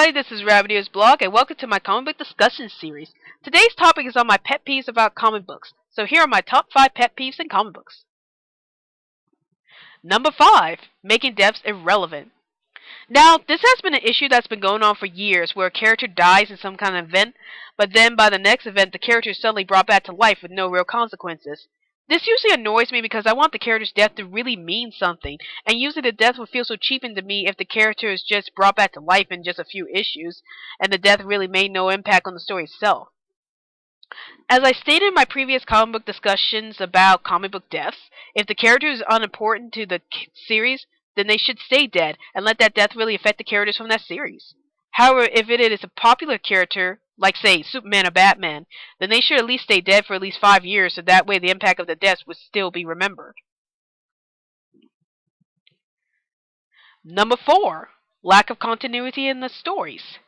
Hi, this is Rabbit's blog, and welcome to my comic book discussion series. Today's topic is on my pet peeves about comic books. So here are my top 5 pet peeves in comic books. Number 5. Making deaths irrelevant. Now, this has been an issue that's been going on for years, where a character dies in some kind of event, but then by the next event, the character is suddenly brought back to life with no real consequences. This usually annoys me because I want the character's death to really mean something, and usually the death would feel so cheapened to me if the character is just brought back to life in just a few issues, and the death really made no impact on the story itself. As I stated in my previous comic book discussions about comic book deaths, if the character is unimportant to the series, then they should stay dead, and let that death really affect the characters from that series. However, if it is a popular character, like say Superman or Batman, then they should at least stay dead for at least 5 years, so that way the impact of the deaths would still be remembered. Number 4. Lack of continuity in the stories.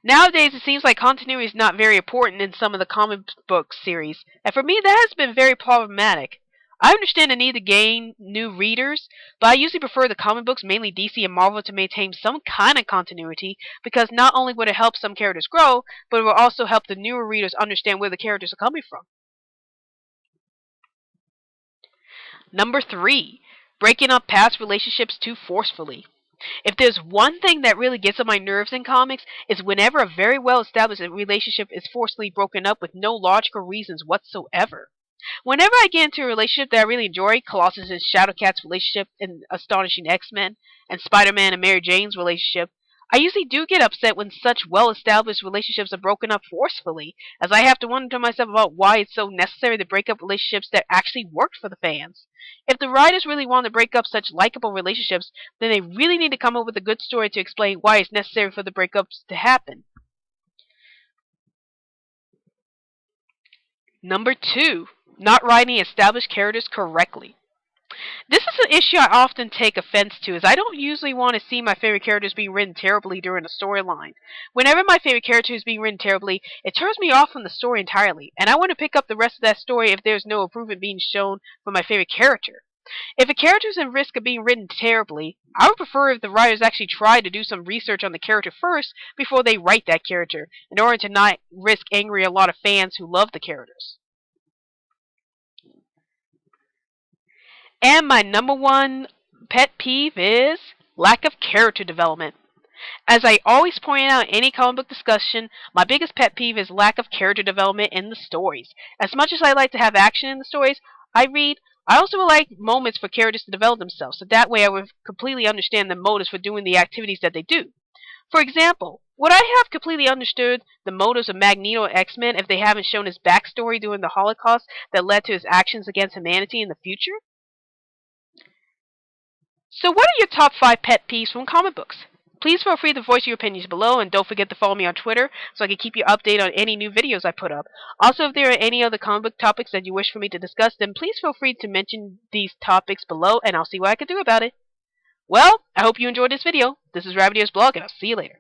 Nowadays, it seems like continuity is not very important in some of the comic book series, and for me that has been very problematic. I understand the need to gain new readers, but I usually prefer the comic books, mainly DC and Marvel, to maintain some kind of continuity, because not only would it help some characters grow, but it will also help the newer readers understand where the characters are coming from. Number 3. Breaking up past relationships too forcefully. If there's one thing that really gets on my nerves in comics, it's whenever a very well-established relationship is forcibly broken up with no logical reasons whatsoever. Whenever I get into a relationship that I really enjoy, Colossus and Shadowcat's relationship in Astonishing X-Men, and Spider-Man and Mary Jane's relationship, I usually do get upset when such well-established relationships are broken up forcefully, as I have to wonder to myself about why it's so necessary to break up relationships that actually worked for the fans. If the writers really want to break up such likable relationships, then they really need to come up with a good story to explain why it's necessary for the breakups to happen. Number 2. Not writing established characters correctly. This is an issue I often take offense to, as I don't usually want to see my favorite characters being written terribly during a storyline. Whenever my favorite character is being written terribly, it turns me off from the story entirely, and I want to pick up the rest of that story if there's no improvement being shown for my favorite character. If a character is in risk of being written terribly, I would prefer if the writers actually try to do some research on the character first before they write that character, in order to not risk angering a lot of fans who love the characters. And my number 1 pet peeve is lack of character development. As I always point out in any comic book discussion, my biggest pet peeve is lack of character development in the stories. As much as I like to have action in the stories I read, I also would like moments for characters to develop themselves, so that way I would completely understand the motives for doing the activities that they do. For example, would I have completely understood the motives of Magneto and X-Men if they haven't shown his backstory during the Holocaust that led to his actions against humanity in the future? So what are your top 5 pet peeves from comic books? Please feel free to voice your opinions below, and don't forget to follow me on Twitter so I can keep you updated on any new videos I put up. Also, if there are any other comic book topics that you wish for me to discuss, then please feel free to mention these topics below, and I'll see what I can do about it. Well, I hope you enjoyed this video. This is Rabbit's blog, and I'll see you later.